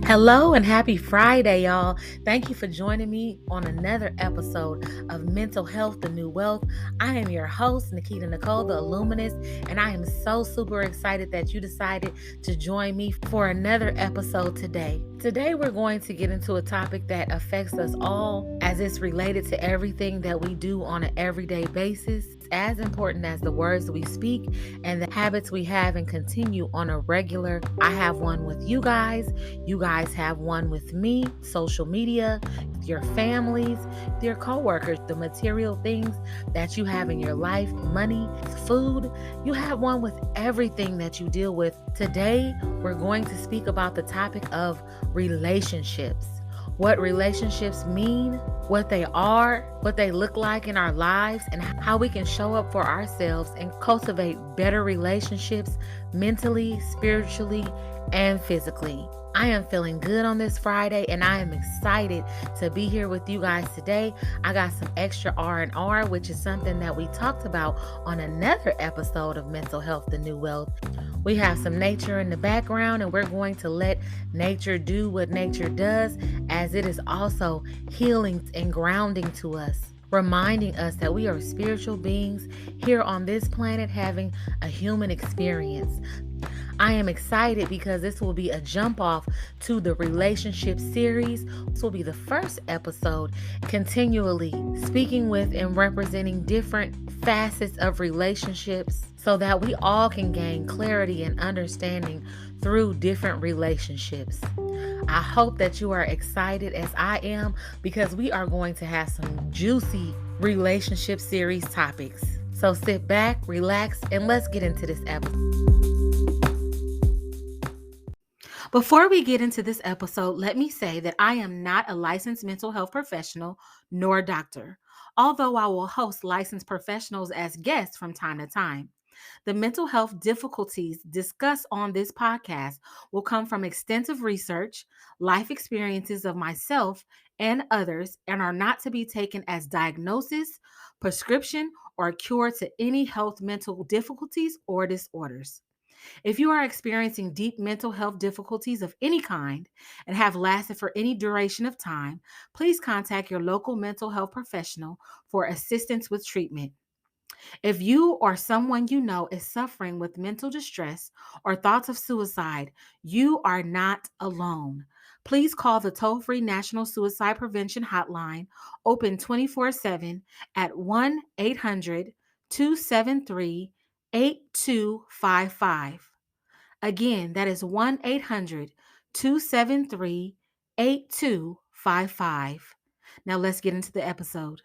Hello and happy Friday, y'all. Thank you for joining me on another episode of Mental Health, the New Wealth. I am your host, Nikita Nicole, the Illuminist, and I am so super excited that you decided to join me for another episode today. Today, we're going to get into a topic that affects us all as it's related to everything that we do on an everyday basis. As important as the words we speak and the habits we have and continue on a regular. I have one with you guys. You guys have one with me, social media, your families, your coworkers, the material things that you have in your life, money, food. You have one with everything that you deal with. Today, we're going to speak about the topic of relationships. What relationships mean, what they are, what they look like in our lives, and how we can show up for ourselves and cultivate better relationships mentally, spiritually, and physically. I am feeling good on this Friday and I am excited to be here with you guys today. I got some extra R&R, which is something that we talked about on another episode of Mental Health, the New Wealth. We have some nature in the background and we're going to let nature do what nature does, as it is also healing and grounding to us, reminding us that we are spiritual beings here on this planet having a human experience. I am excited because this will be a jump off to the relationship series. This will be the first episode continually speaking with and representing different facets of relationships so that we all can gain clarity and understanding through different relationships. I hope that you are excited as I am because we are going to have some juicy relationship series topics. So sit back, relax, and let's get into this episode. Before we get into this episode, let me say that I am not a licensed mental health professional nor doctor, although I will host licensed professionals as guests from time to time. The mental health difficulties discussed on this podcast will come from extensive research, life experiences of myself and others, and are not to be taken as diagnosis, prescription, or cure to any health mental difficulties or disorders. If you are experiencing deep mental health difficulties of any kind and have lasted for any duration of time, please contact your local mental health professional for assistance with treatment. If you or someone you know is suffering with mental distress or thoughts of suicide, you are not alone. Please call the toll-free National Suicide Prevention Hotline, open 24/7 at 1-800-273-8255. Again, that is 1-800-273-8255. Now let's get into the episode.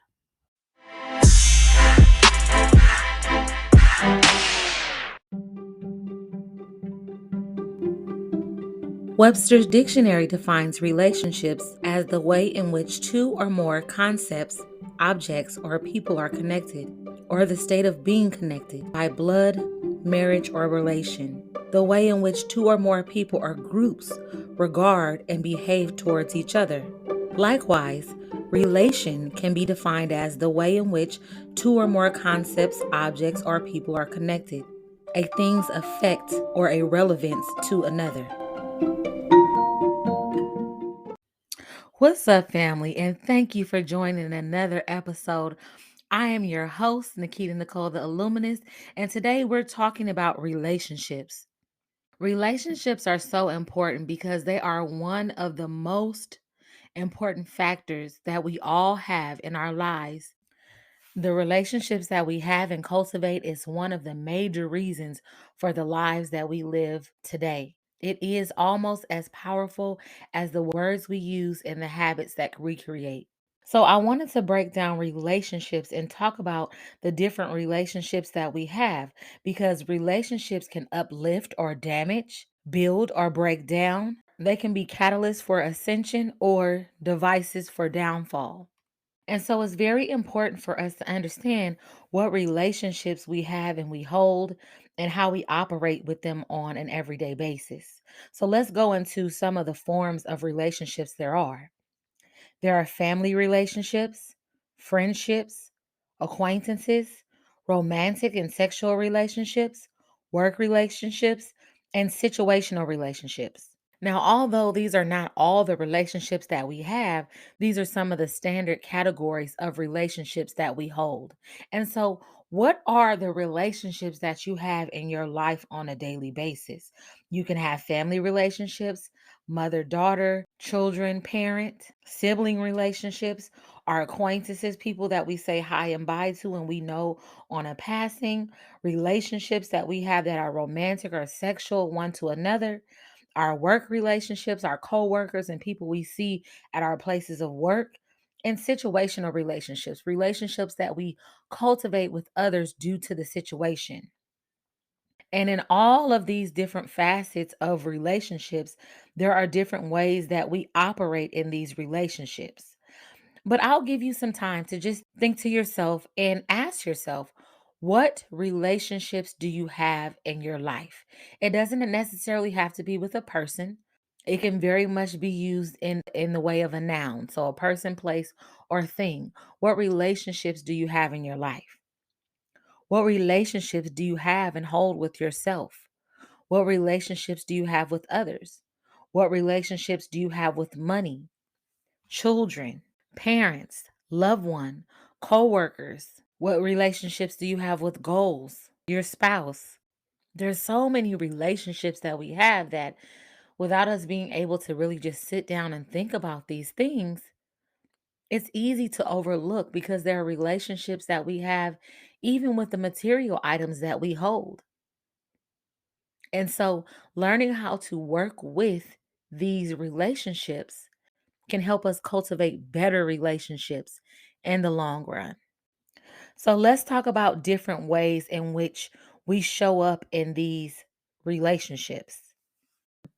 Webster's Dictionary defines relationships as the way in which two or more concepts, objects, or people are connected, or the state of being connected by blood, marriage, or relation. The way in which two or more people or groups regard and behave towards each other. Likewise, relation can be defined as the way in which two or more concepts, objects, or people are connected, a thing's effect or a relevance to another. What's up, family? And thank you for joining another episode. I am your host, Nikita Nicole, the Illuminist, and today we're talking about relationships. Relationships are so important because they are one of the most important factors that we all have in our lives. The relationships that we have and cultivate is one of the major reasons for the lives that we live today. It is almost as powerful as the words we use and the habits that we create. So, I wanted to break down relationships and talk about the different relationships that we have because relationships can uplift or damage, build or break down. They can be catalysts for ascension or devices for downfall. And so it's very important for us to understand what relationships we have and we hold and how we operate with them on an everyday basis. So let's go into some of the forms of relationships there are. There are family relationships, friendships, acquaintances, romantic and sexual relationships, work relationships, and situational relationships. Now, although these are not all the relationships that we have, these are some of the standard categories of relationships that we hold. And so, what are the relationships that you have in your life on a daily basis? You can have family relationships, mother daughter, children, parent, sibling relationships, our acquaintances, people that we say hi and bye to and we know on a passing, relationships that we have that are romantic or sexual one to another, our work relationships, our coworkers, and people we see at our places of work, and situational relationships, relationships that we cultivate with others due to the situation. And in all of these different facets of relationships, there are different ways that we operate in these relationships. But I'll give you some time to just think to yourself and ask yourself, what relationships do you have in your life? It doesn't necessarily have to be with a person. It can very much be used in the way of a noun. So a person, place, or thing. What relationships do you have in your life? What relationships do you have and hold with yourself? What relationships do you have with others? What relationships do you have with money, children, parents, loved one, co-workers? What relationships do you have with goals, your spouse? There's so many relationships that we have that without us being able to really just sit down and think about these things, it's easy to overlook because there are relationships that we have even with the material items that we hold. And so learning how to work with these relationships can help us cultivate better relationships in the long run. So let's talk about different ways in which we show up in these relationships.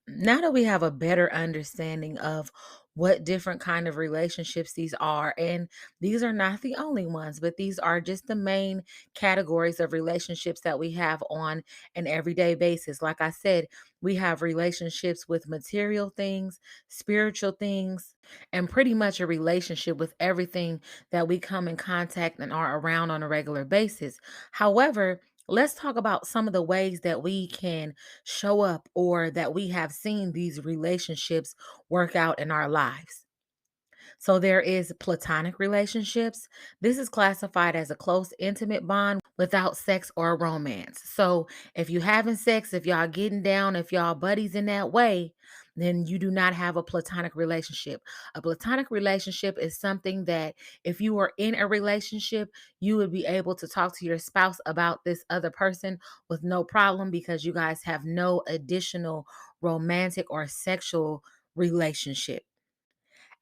Now that we have a better understanding of what different kind of relationships these are, and these are not the only ones, but these are just the main categories of relationships that we have on an everyday basis. Like I said, we have relationships with material things, spiritual things, and pretty much a relationship with everything that we come in contact and are around on a regular basis. However, let's talk about some of the ways that we can show up or that we have seen these relationships work out in our lives. So there is platonic relationships. This is classified as a close, intimate bond without sex or romance. So if you having sex, if y'all getting down, if y'all buddies in that way, then you do not have a platonic relationship. A platonic relationship is something that if you were in a relationship, you would be able to talk to your spouse about this other person with no problem because you guys have no additional romantic or sexual relationship.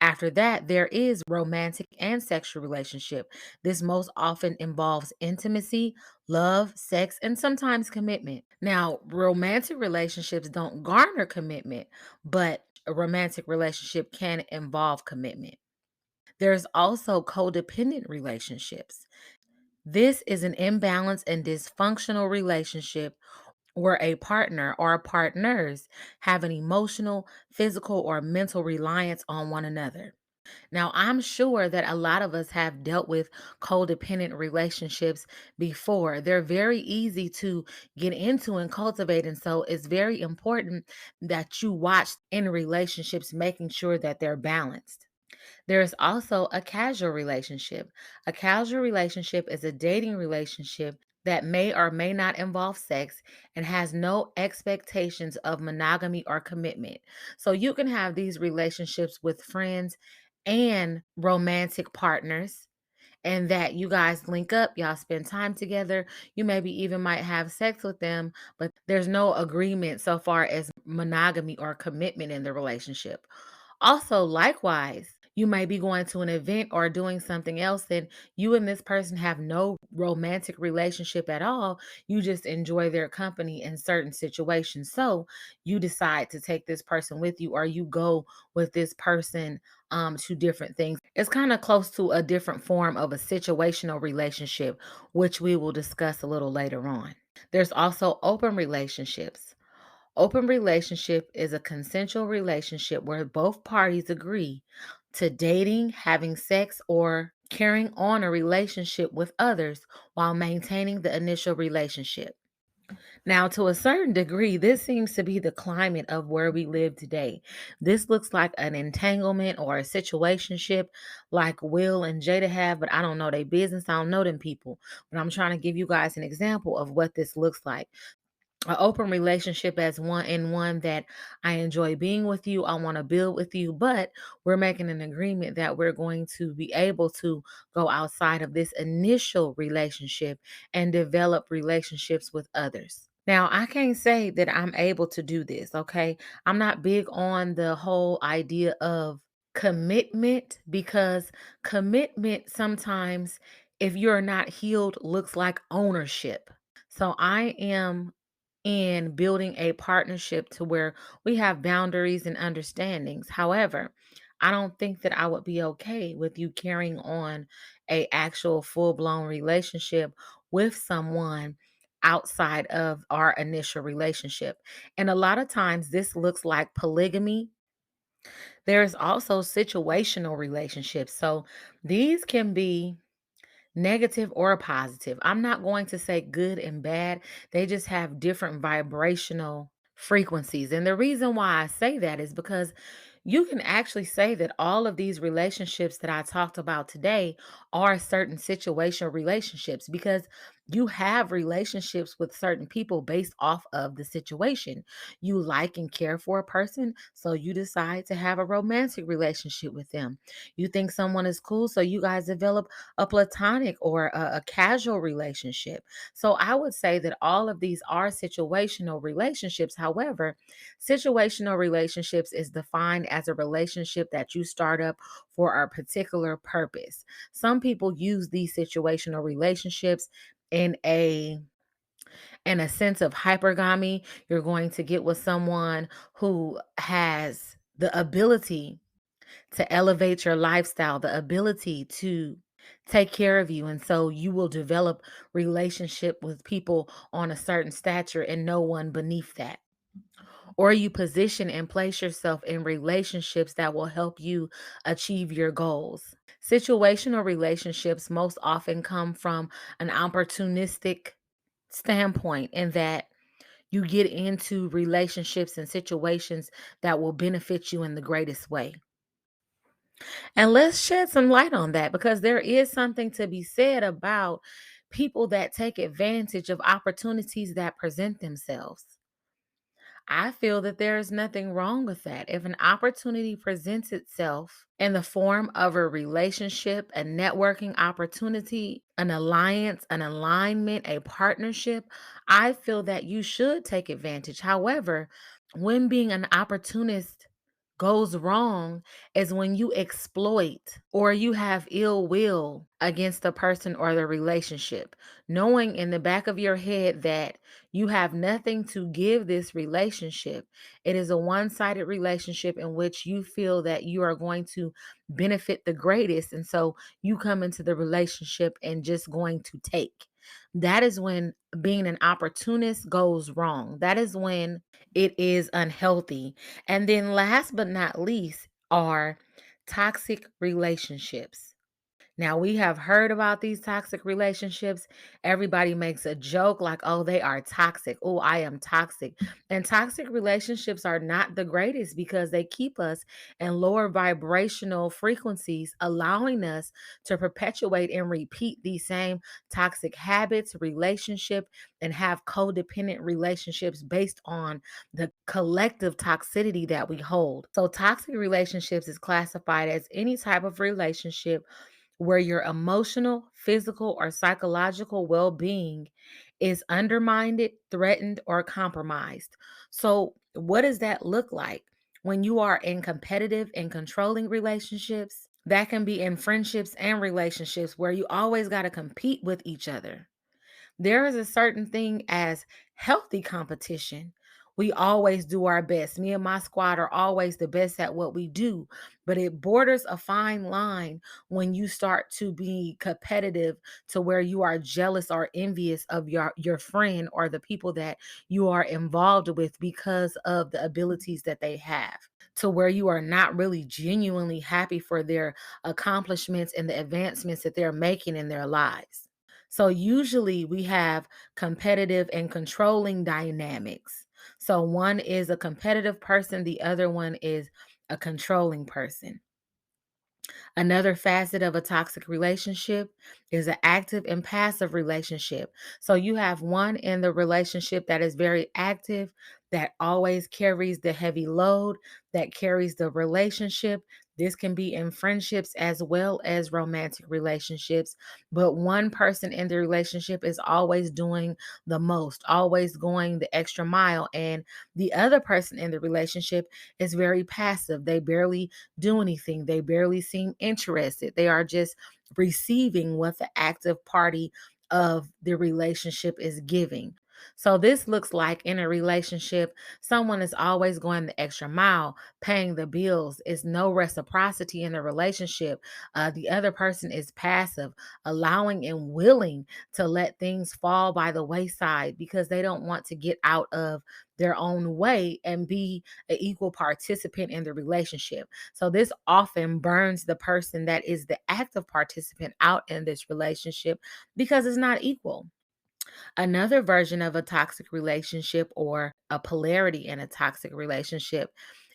After that, there is romantic and sexual relationship. This most often involves intimacy, love, sex, and sometimes commitment. Now, romantic relationships don't garner commitment, but a romantic relationship can involve commitment. There's also codependent relationships. This is an imbalanced and dysfunctional relationship where a partner or partners have an emotional, physical, or mental reliance on one another. Now, I'm sure that a lot of us have dealt with codependent relationships before. They're very easy to get into and cultivate. And so it's very important that you watch in relationships, making sure that they're balanced. There's also a casual relationship. A casual relationship is a dating relationship that may or may not involve sex and has no expectations of monogamy or commitment. So you can have these relationships with friends and romantic partners, and that you guys link up, y'all spend time together. You maybe even might have sex with them, but there's no agreement so far as monogamy or commitment in the relationship. Also, likewise, you may be going to an event or doing something else, and you and this person have no romantic relationship at all. You just enjoy their company in certain situations. So you decide to take this person with you, or you go with this person to different things. It's kind of close to a different form of a situational relationship, which we will discuss a little later on. There's also open relationships. Open relationship is a consensual relationship where both parties agree to dating, having sex, or carrying on a relationship with others while maintaining the initial relationship. Now, to a certain degree, this seems to be the climate of where we live today. This looks like an entanglement or a situationship like Will and Jada have, but I don't know their business. I don't know them people. But I'm trying to give you guys an example of what this looks like. An open relationship as one that I enjoy being with you, I want to build with you, but we're making an agreement that we're going to be able to go outside of this initial relationship and develop relationships with others. Now, I can't say that I'm able to do this, okay? I'm not big on the whole idea of commitment because commitment sometimes, if you're not healed, looks like ownership. So I am in building a partnership to where we have boundaries and understandings. However, I don't think that I would be okay with you carrying on a actual full-blown relationship with someone outside of our initial relationship. And a lot of times this looks like polygamy. There's also situational relationships. So these can be negative or positive. I'm not going to say good and bad. They just have different vibrational frequencies. And the reason why I say that is because you can actually say that all of these relationships that I talked about today are certain situational relationships because you have relationships with certain people based off of the situation. You like and care for a person, so you decide to have a romantic relationship with them. You think someone is cool, so you guys develop a platonic or a casual relationship. So I would say that all of these are situational relationships. However, situational relationships is defined as a relationship that you start up for a particular purpose. Some people use these situational relationships in a sense of hypergamy. You're going to get with someone who has the ability to elevate your lifestyle, the ability to take care of you. And so you will develop relationship with people on a certain stature and no one beneath that. Or you position and place yourself in relationships that will help you achieve your goals. Situational relationships most often come from an opportunistic standpoint in that you get into relationships and situations that will benefit you in the greatest way. And let's shed some light on that because there is something to be said about people that take advantage of opportunities that present themselves. I feel that there is nothing wrong with that. If an opportunity presents itself in the form of a relationship, a networking opportunity, an alliance, an alignment, a partnership, I feel that you should take advantage. However, when being an opportunist goes wrong is when you exploit or you have ill will against the person or the relationship, knowing in the back of your head that you have nothing to give this relationship. It is a one sided relationship in which you feel that you are going to benefit the greatest. And so you come into the relationship and just going to take. That is when being an opportunist goes wrong. That is when it is unhealthy. And then last but not least are toxic relationships. Now, we have heard about these toxic relationships. Everybody makes a joke like, oh, they are toxic. Oh, I am toxic. And toxic relationships are not the greatest because they keep us in lower vibrational frequencies, allowing us to perpetuate and repeat these same toxic habits, relationship, and have codependent relationships based on the collective toxicity that we hold. So, toxic relationships is classified as any type of relationship where your emotional, physical, or psychological well being is undermined, threatened, or compromised. So, what does that look like? When you are in competitive and controlling relationships, that can be in friendships and relationships where you always got to compete with each other. There is a certain thing as healthy competition. We always do our best. Me and my squad are always the best at what we do, but it borders a fine line when you start to be competitive to where you are jealous or envious of your friend or the people that you are involved with because of the abilities that they have. To where you are not really genuinely happy for their accomplishments and the advancements that they're making in their lives. So usually we have competitive and controlling dynamics. So one is a competitive person, the other one is a controlling person. Another facet of a toxic relationship is an active and passive relationship. So you have one in the relationship that is very active, that always carries the heavy load, that carries the relationship. This can be in friendships as well as romantic relationships. But one person in the relationship is always doing the most, always going the extra mile. And the other person in the relationship is very passive. They barely do anything. They barely seem interested. They are just receiving what the active party of the relationship is giving. So, this looks like in a relationship, someone is always going the extra mile, paying the bills. It's no reciprocity in the relationship. The other person is passive, allowing and willing to let things fall by the wayside because they don't want to get out of their own way and be an equal participant in the relationship. So this often burns the person that is the active participant out in this relationship because it's not equal. Another version of a toxic relationship or a polarity in a toxic relationship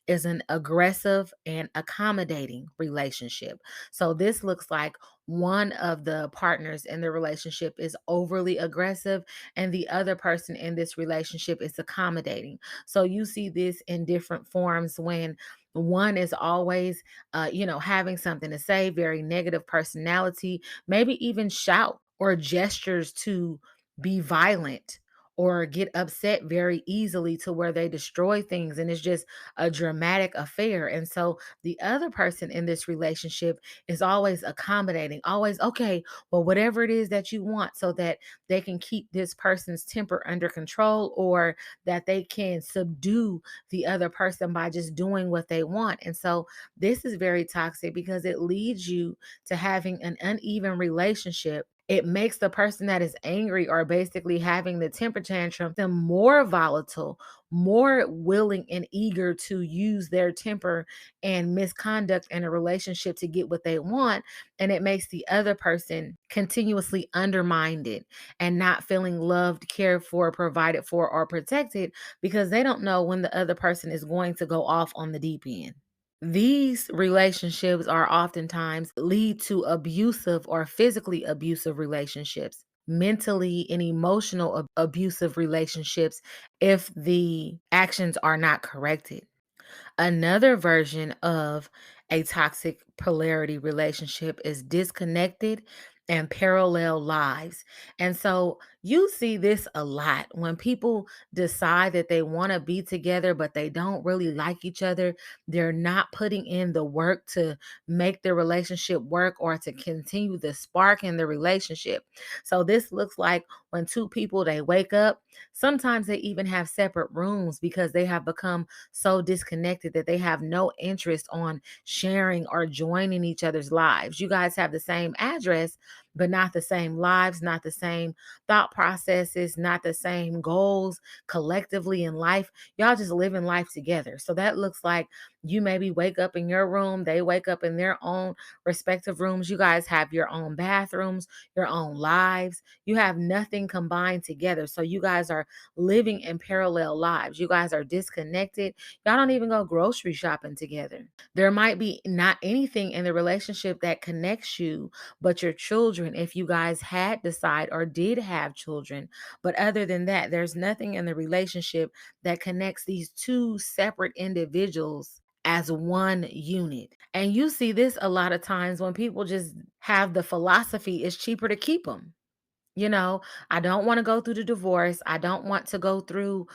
is an aggressive and accommodating relationship. So this looks like one of the partners in the relationship is overly aggressive and the other person in this relationship is accommodating. So you see this in different forms when one is always having something to say, very negative personality, maybe even shout or gestures to be violent or get upset very easily to where they destroy things and it's just a dramatic affair. And so the other person in this relationship is always accommodating, always, okay, well, whatever it is that you want, so that they can keep this person's temper under control or that they can subdue the other person by just doing what they want. And so this is very toxic because it leads you to having an uneven relationship. It makes the person that is angry or basically having the temper tantrum them more volatile, more willing and eager to use their temper and misconduct in a relationship to get what they want. And it makes the other person continuously undermined it and not feeling loved, cared for, provided for, or protected because they don't know when the other person is going to go off on the deep end. These relationships are oftentimes lead to abusive or physically abusive relationships, mentally and emotional abusive relationships if the actions are not corrected. Another version of a toxic polarity relationship is disconnected and parallel lives. And so you see this a lot when people decide that they want to be together, but they don't really like each other. They're not putting in the work to make the relationship work or to continue the spark in the relationship. So this looks like when two people they wake up, sometimes they even have separate rooms because they have become so disconnected that they have no interest on sharing or joining each other's lives. You guys have the same address, but not the same lives, not the same thought processes, not the same goals collectively in life. Y'all just living life together. So that looks like you maybe wake up in your room, they wake up in their own respective rooms. You guys have your own bathrooms, your own lives. You have nothing combined together. So you guys are living in parallel lives. You guys are disconnected. Y'all don't even go grocery shopping together. There might be not anything in the relationship that connects you but your children if you guys had decide or did have children. But other than that, there's nothing in the relationship that connects these two separate individuals as one unit. And you see this a lot of times when people just have the philosophy it's cheaper to keep them. You know, I don't want to go through the divorce. I don't want to go through,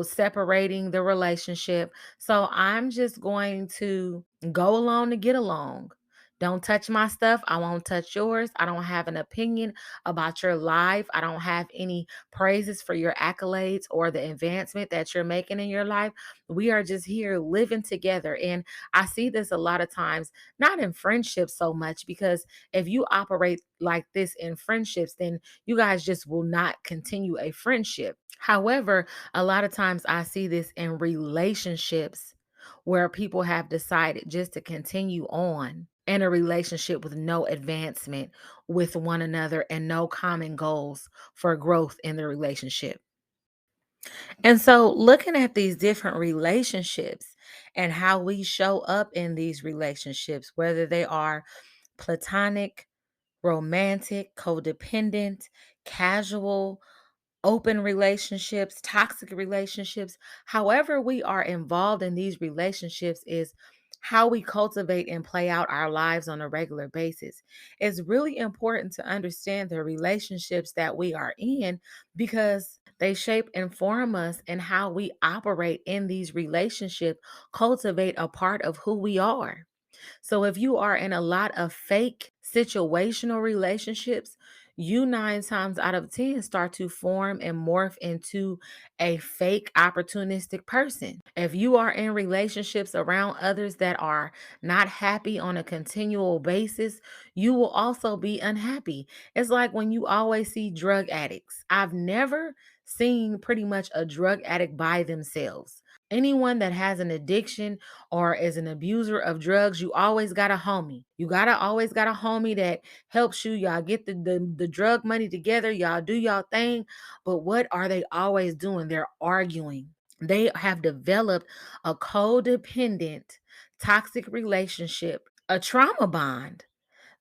separating the relationship. So I'm just going to go along to get along. Don't touch my stuff. I won't touch yours. I don't have an opinion about your life. I don't have any praises for your accolades or the advancement that you're making in your life. We are just here living together. And I see this a lot of times, not in friendships so much, because if you operate like this in friendships, then you guys just will not continue a friendship. However, a lot of times I see this in relationships where people have decided just to continue on and a relationship with no advancement with one another and no common goals for growth in the relationship. And so, looking at these different relationships and how we show up in these relationships, whether they are platonic, romantic, codependent, casual, open relationships, toxic relationships, however, we are involved in these relationships is how we cultivate and play out our lives on a regular basis. It's really important to understand the relationships that we are in because they shape and form us, and how we operate in these relationships cultivate a part of who we are. So if you are in a lot of fake situational relationships, you 9 times out of 10 start to form and morph into a fake opportunistic person. If you are in relationships around others that are not happy on a continual basis, you will also be unhappy. It's like when you always see drug addicts. I've never seen pretty much a drug addict by themselves. Anyone that has an addiction or is an abuser of drugs, you always got a homie. You gotta always got a homie that helps you. Y'all get the drug money together, y'all do y'all thing. But what are they always doing? They're arguing. They have developed a codependent, toxic relationship, a trauma bond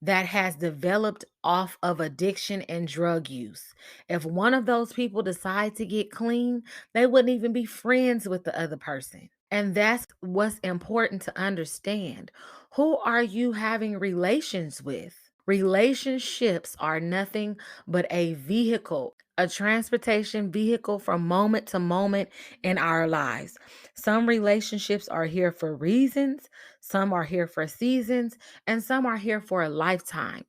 that has developed off of addiction and drug use. If one of those people decide to get clean, they wouldn't even be friends with the other person. And that's what's important to understand. Who are you having relations with? Relationships are nothing but a vehicle, a transportation vehicle from moment to moment in our lives. Some relationships are here for reasons, some are here for seasons, and some are here for a lifetime.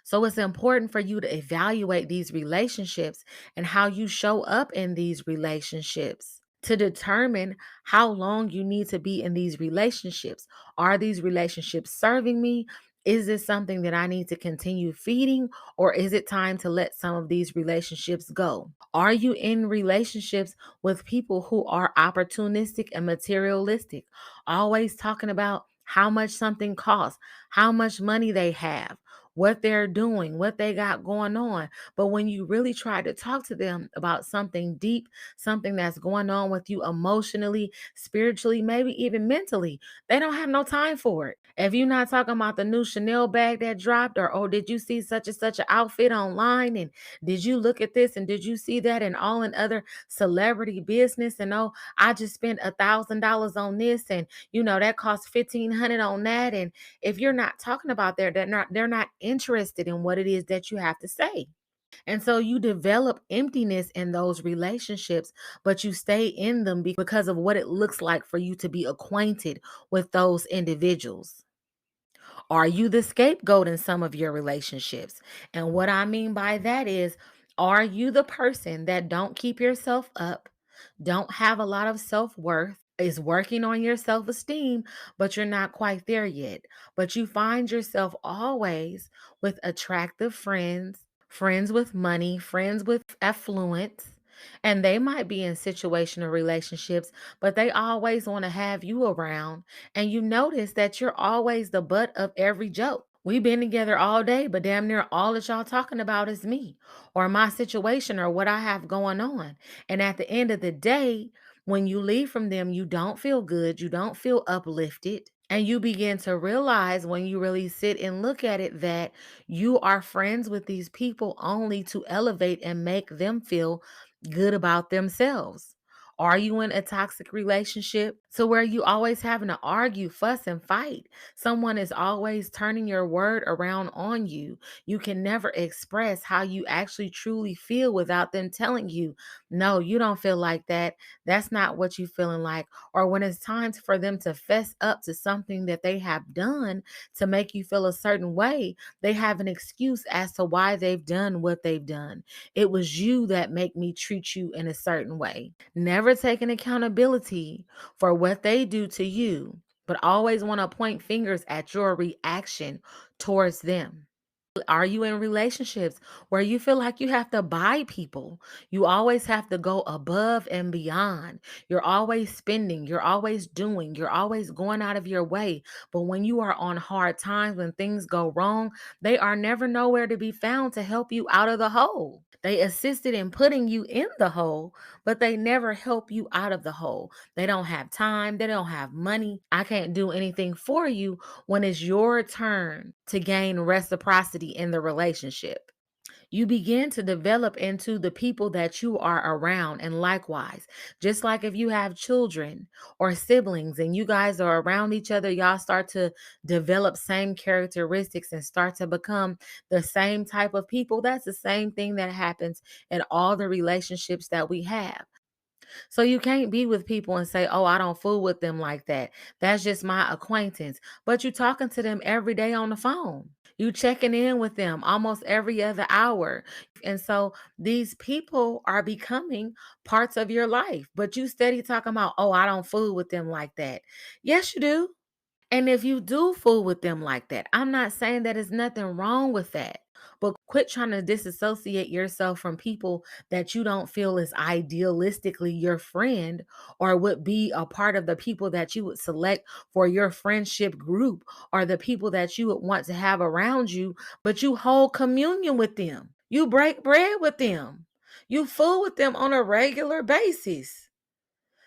So it's important for you to evaluate these relationships and how you show up in these relationships to determine how long you need to be in these relationships. Are these relationships serving me? Is this something that I need to continue feeding, or is it time to let some of these relationships go? Are you in relationships with people who are opportunistic and materialistic, always talking about how much something costs, how much money they have, what they're doing, what they got going on? But when you really try to talk to them about something deep, something that's going on with you emotionally, spiritually, maybe even mentally, they don't have no time for it. If you're not talking about the new Chanel bag that dropped, or oh, did you see such and such an outfit online? And did you look at this? And did you see that? And all in other celebrity business? And oh, I just spent $1,000 on this, and that cost 1,500 on that. And if you're not talking about that, they're not interested in what it is that you have to say. And so you develop emptiness in those relationships, but you stay in them because of what it looks like for you to be acquainted with those individuals. Are you the scapegoat in some of your relationships? And what I mean by that is, are you the person that don't keep yourself up, don't have a lot of self-worth, is working on your self-esteem, but you're not quite there yet. But you find yourself always with attractive friends, friends with money, friends with affluence, and they might be in situational relationships, but they always want to have you around, and you notice that you're always the butt of every joke. We've been together all day, but damn near all that y'all talking about is me or my situation or what I have going on. And at the end of the day, when you leave from them, you don't feel good, you don't feel uplifted. And you begin to realize when you really sit and look at it that you are friends with these people only to elevate and make them feel good about themselves. Are you in a toxic relationship to where you always having to argue, fuss, and fight? Someone is always turning your word around on you. You can never express how you actually truly feel without them telling you, no, you don't feel like that. That's not what you feeling like. Or when it's time for them to fess up to something that they have done to make you feel a certain way, they have an excuse as to why they've done what they've done. It was you that make me treat you in a certain way. Never taking accountability for what they do to you, but always want to point fingers at your reaction towards them. Are you in relationships where you feel like you have to buy people? You always have to go above and beyond. You're always spending, you're always doing, you're always going out of your way. But when you are on hard times, when things go wrong, they are never nowhere to be found to help you out of the hole. They assisted in putting you in the hole, but they never help you out of the hole. They don't have time, they don't have money. I can't do anything for you when it's your turn to gain reciprocity in the relationship. You begin to develop into the people that you are around. And likewise, just like if you have children or siblings and you guys are around each other, y'all start to develop same characteristics and start to become the same type of people. That's the same thing that happens in all the relationships that we have. So you can't be with people and say, "Oh, I don't fool with them like that. That's just my acquaintance." But you talking to them every day on the phone. You checking in with them almost every other hour. And so these people are becoming parts of your life. But you steady talking about, "Oh, I don't fool with them like that." Yes, you do. And if you do fool with them like that, I'm not saying that there's nothing wrong with that. But quit trying to disassociate yourself from people that you don't feel is idealistically your friend or would be a part of the people that you would select for your friendship group or the people that you would want to have around you, but you hold communion with them. You break bread with them. You fool with them on a regular basis.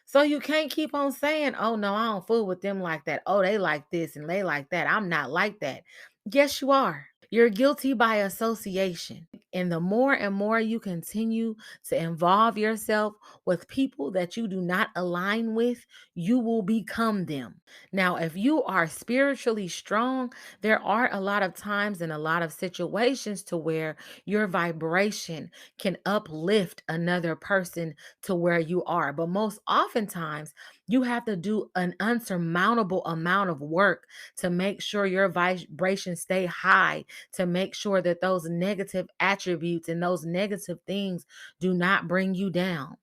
So you can't keep on saying, "Oh no, I don't fool with them like that. Oh, they like this and they like that. I'm not like that." Yes, you are. You're guilty by association. And the more and more you continue to involve yourself with people that you do not align with, you will become them. Now, if you are spiritually strong, there are a lot of times and a lot of situations to where your vibration can uplift another person to where you are. But most oftentimes, you have to do an unsurmountable amount of work to make sure your vibration stay high, to make sure that those negative attributes and those negative things do not bring you down.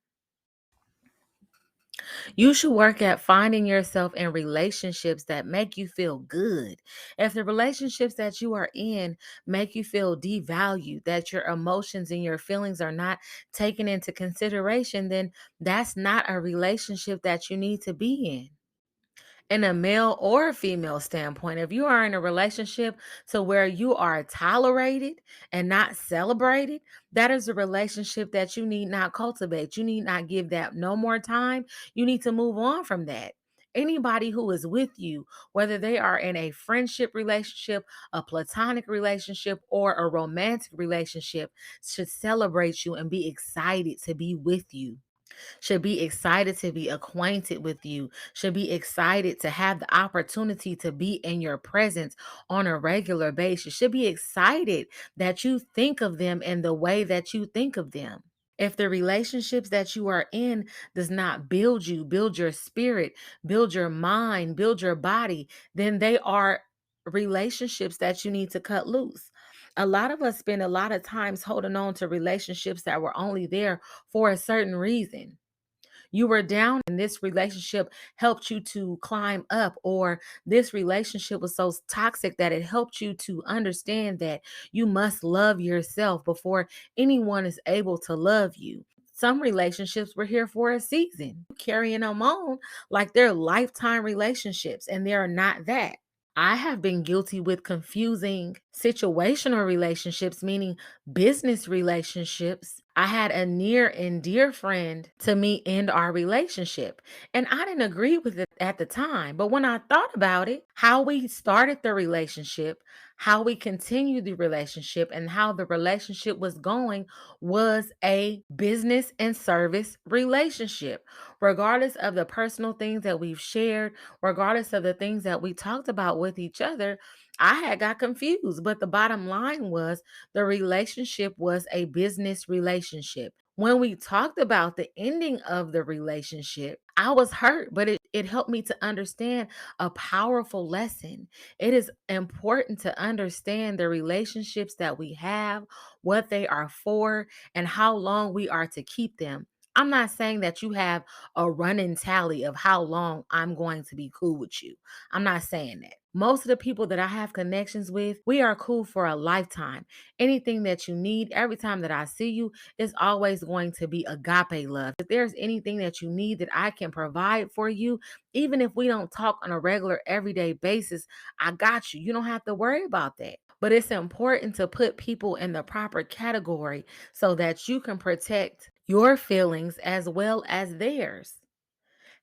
You should work at finding yourself in relationships that make you feel good. If the relationships that you are in make you feel devalued, that your emotions and your feelings are not taken into consideration, then that's not a relationship that you need to be in. In a male or a female standpoint, if you are in a relationship to where you are tolerated and not celebrated, that is a relationship that you need not cultivate. You need not give that no more time. You need to move on from that. Anybody who is with you, whether they are in a friendship relationship, a platonic relationship, or a romantic relationship, should celebrate you and be excited to be with you, should be excited to be acquainted with you, should be excited to have the opportunity to be in your presence on a regular basis, should be excited that you think of them in the way that you think of them. If the relationships that you are in does not build you, build your spirit, build your mind, build your body, then they are relationships that you need to cut loose. A lot of us spend a lot of times holding on to relationships that were only there for a certain reason. You were down and this relationship helped you to climb up, or this relationship was so toxic that it helped you to understand that you must love yourself before anyone is able to love you. Some relationships were here for a season, carrying them on like they're lifetime relationships, and they're not that. I have been guilty with confusing situational relationships, meaning business relationships. I had a near and dear friend to me end our relationship. And I didn't agree with it at the time. But when I thought about it, how we started the relationship, how we continued the relationship, and how the relationship was going was a business and service relationship. Regardless of the personal things that we've shared, regardless of the things that we talked about with each other, I had got confused. But the bottom line was the relationship was a business relationship. When we talked about the ending of the relationship, I was hurt, but it helped me to understand a powerful lesson. It is important to understand the relationships that we have, what they are for, and how long we are to keep them. I'm not saying that you have a running tally of how long I'm going to be cool with you. I'm not saying that. Most of the people that I have connections with, we are cool for a lifetime. Anything that you need, every time that I see you, is always going to be agape love. If there's anything that you need that I can provide for you, even if we don't talk on a regular everyday basis, I got you. You don't have to worry about that. But it's important to put people in the proper category so that you can protect your feelings as well as theirs.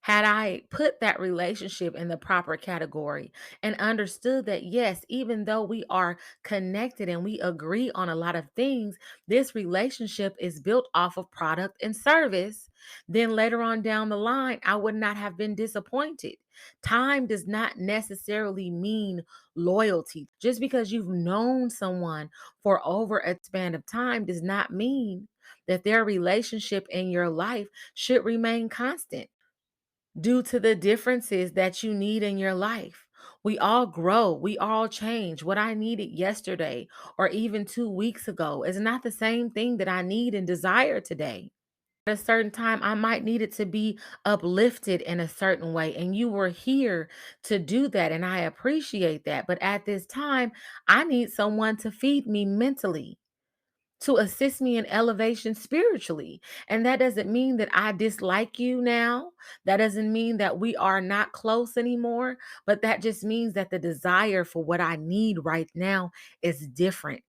Had I put that relationship in the proper category and understood that, yes, even though we are connected and we agree on a lot of things, this relationship is built off of product and service, then later on down the line, I would not have been disappointed. Time does not necessarily mean loyalty. Just because you've known someone for over a span of time does not mean that their relationship in your life should remain constant due to the differences that you need in your life. We all grow, we all change. What I needed yesterday or even 2 weeks ago is not the same thing that I need and desire today. At a certain time, I might need it to be uplifted in a certain way, and you were here to do that, and I appreciate that. But at this time, I need someone to feed me mentally, to assist me in elevation spiritually. And that doesn't mean that I dislike you now. That doesn't mean that we are not close anymore, but that just means that the desire for what I need right now is different.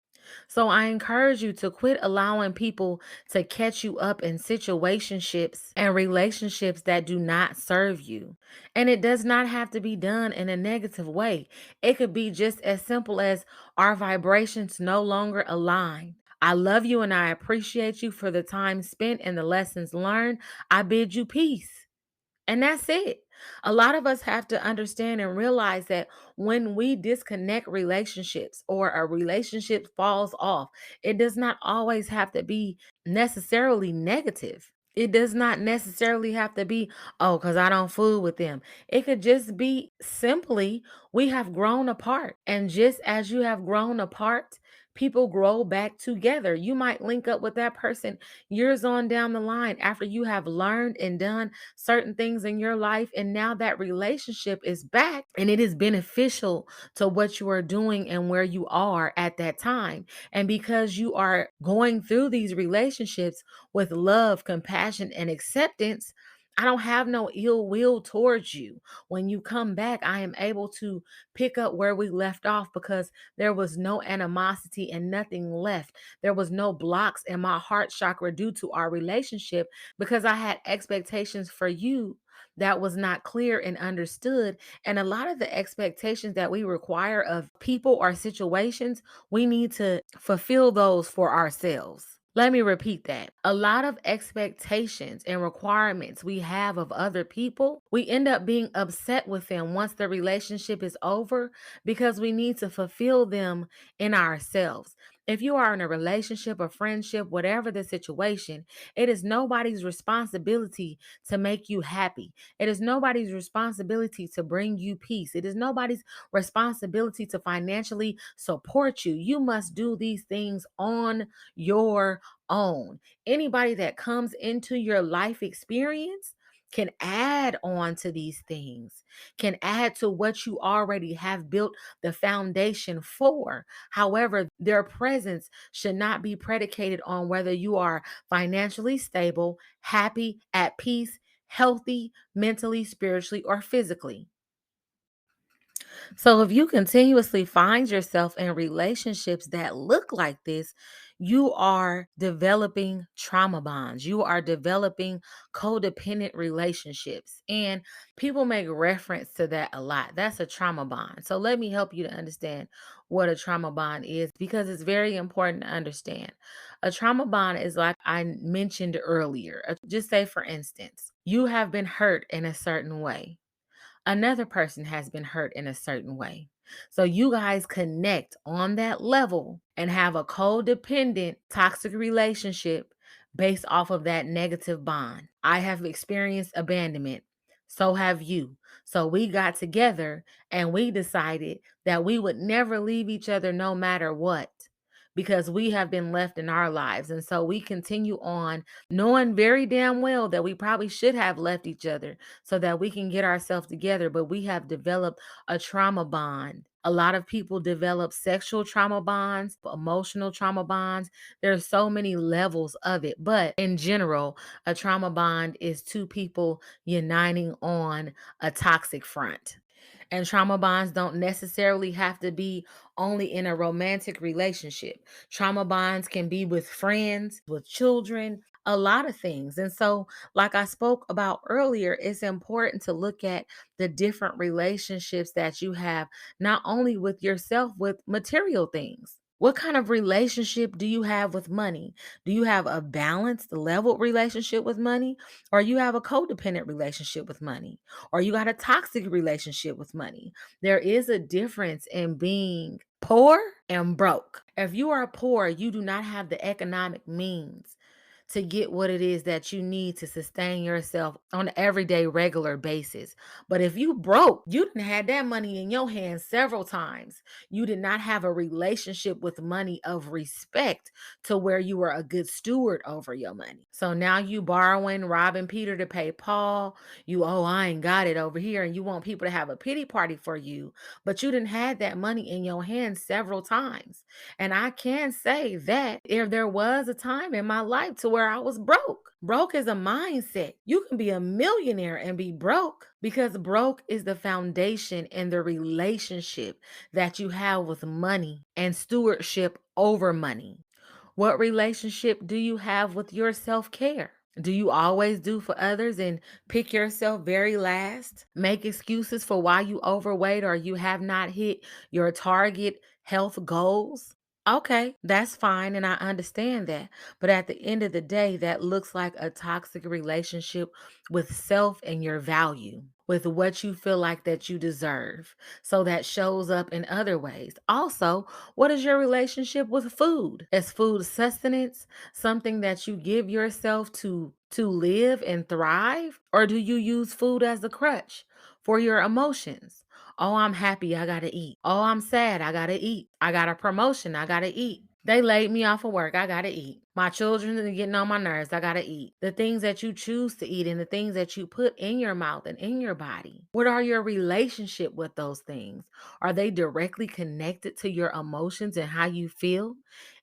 So I encourage you to quit allowing people to catch you up in situationships and relationships that do not serve you. And it does not have to be done in a negative way. It could be just as simple as our vibrations no longer align. I love you and I appreciate you for the time spent and the lessons learned. I bid you peace. And that's it. A lot of us have to understand and realize that when we disconnect relationships or a relationship falls off, it does not always have to be necessarily negative. It does not necessarily have to be, oh, because I don't fool with them. It could just be simply, we have grown apart. And just as you have grown apart, people grow back together. You might link up with that person years on down the line after you have learned and done certain things in your life, and now that relationship is back and it is beneficial to what you are doing and where you are at that time. And because you are going through these relationships with love, compassion, and acceptance, I don't have no ill will towards you. When you come back, I am able to pick up where we left off because there was no animosity and nothing left. There was no blocks in my heart chakra due to our relationship because I had expectations for you that was not clear and understood. And a lot of the expectations that we require of people or situations, we need to fulfill those for ourselves. Let me repeat that. A lot of expectations and requirements we have of other people, we end up being upset with them once the relationship is over because we need to fulfill them in ourselves. If you are in a relationship, a friendship, whatever the situation, it is nobody's responsibility to make you happy. It is nobody's responsibility to bring you peace. It is nobody's responsibility to financially support you. You must do these things on your own. Anybody that comes into your life experience can add on to these things, can add to what you already have built the foundation for. However, their presence should not be predicated on whether you are financially stable, happy, at peace, healthy, mentally, spiritually, or physically. So if you continuously find yourself in relationships that look like this, you are developing trauma bonds. You are developing codependent relationships. And people make reference to that a lot. That's a trauma bond. So let me help you to understand what a trauma bond is because it's very important to understand. A trauma bond is like I mentioned earlier. Just say, for instance, you have been hurt in a certain way, another person has been hurt in a certain way. So you guys connect on that level and have a codependent toxic relationship based off of that negative bond. I have experienced abandonment. So have you. So we got together and we decided that we would never leave each other no matter what because we have been left in our lives. And so we continue on knowing very damn well that we probably should have left each other so that we can get ourselves together, but we have developed a trauma bond. A lot of people develop sexual trauma bonds, emotional trauma bonds. There's so many levels of it, but in general, a trauma bond is two people uniting on a toxic front. And trauma bonds don't necessarily have to be only in a romantic relationship. Trauma bonds can be with friends, with children, a lot of things. And so, like I spoke about earlier, it's important to look at the different relationships that you have, not only with yourself, with material things. What kind of relationship do you have with money? Do you have a balanced, leveled relationship with money? Or you have a codependent relationship with money? Or you got a toxic relationship with money? There is a difference in being poor and broke. If you are poor, you do not have the economic means to get what it is that you need to sustain yourself on an everyday regular basis. But if you broke, you didn't have that money in your hands several times. You did not have a relationship with money of respect to where you were a good steward over your money. So now you borrowing, robbing Peter to pay Paul. You, oh, I ain't got it over here. And you want people to have a pity party for you, but you didn't have that money in your hands several times. And I can say that if there was a time in my life to where I was broke. Broke is a mindset. You can be a millionaire and be broke because broke is the foundation in the relationship that you have with money and stewardship over money. What relationship do you have with your self care? Do you always do for others and pick yourself very last? Make excuses for why you overweight or you have not hit your target health goals? Okay, that's fine, and I understand that. But at the end of the day, that looks like a toxic relationship with self and your value, with what you feel like that you deserve. So that shows up in other ways. Also, what is your relationship with food? Is food sustenance something that you give yourself to live and thrive? Or do you use food as a crutch for your emotions? Oh, I'm happy, I gotta eat. Oh, I'm sad, I gotta eat. I got a promotion, I gotta eat. They laid me off of work, I gotta eat. My children are getting on my nerves, I gotta eat. The things that you choose to eat and the things that you put in your mouth and in your body. What are your relationship with those things? Are they directly connected to your emotions and how you feel?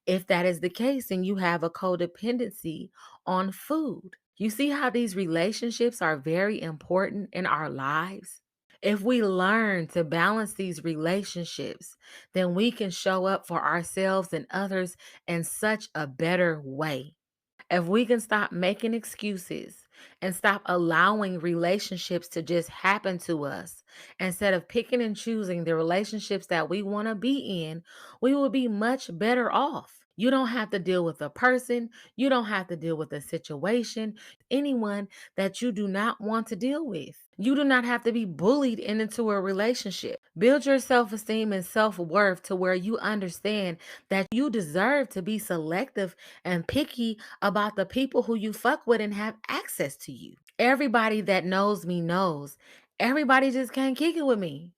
If that is the case, then you have a codependency on food. You see how these relationships are very important in our lives? If we learn to balance these relationships, then we can show up for ourselves and others in such a better way. If we can stop making excuses and stop allowing relationships to just happen to us, instead of picking and choosing the relationships that we want to be in, we will be much better off. You don't have to deal with a person, you don't have to deal with a situation, anyone that you do not want to deal with. You do not have to be bullied into a relationship. Build your self esteem and self worth to where you understand that you deserve to be selective and picky about the people who you fuck with and have access to you. Everybody that knows me knows. Everybody just can't kick it with me.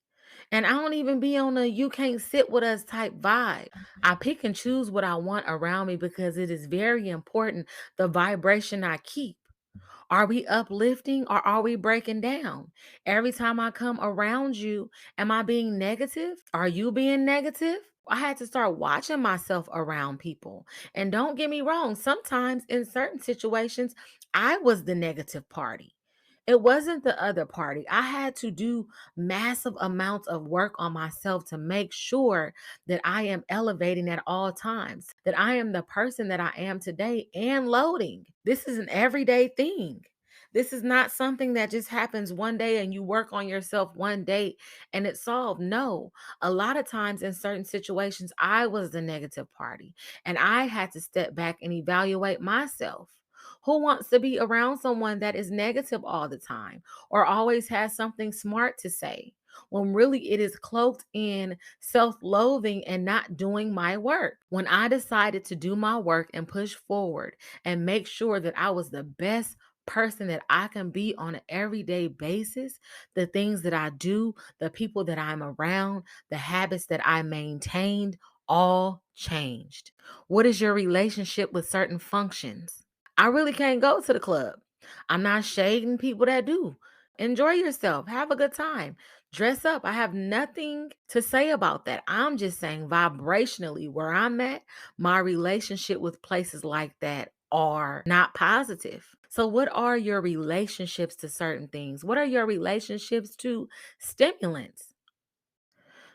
And I don't even be on a you can't sit with us type vibe. I pick and choose what I want around me because it is very important the vibration I keep. Are we uplifting or are we breaking down? Every time I come around you, am I being negative? Are you being negative? I had to start watching myself around people. And don't get me wrong, sometimes in certain situations, I was the negative party. It wasn't the other party. I had to do massive amounts of work on myself to make sure that I am elevating at all times, that I am the person that I am today and loading. This is an everyday thing. This is not something that just happens one day and you work on yourself one day and it's solved. No, a lot of times in certain situations, I was the negative party and I had to step back and evaluate myself. Who wants to be around someone that is negative all the time or always has something smart to say? When really it is cloaked in self loathing and not doing my work. When I decided to do my work and push forward and make sure that I was the best person that I can be on an everyday basis, the things that I do, the people that I'm around, the habits that I maintained, all changed. What is your relationship with certain functions? I really can't go to the club. I'm not shading people that do. Enjoy yourself, have a good time, dress up. I have nothing to say about that. I'm just saying vibrationally where I'm at, my relationship with places like that are not positive. So, what are your relationships to certain things? What are your relationships to stimulants?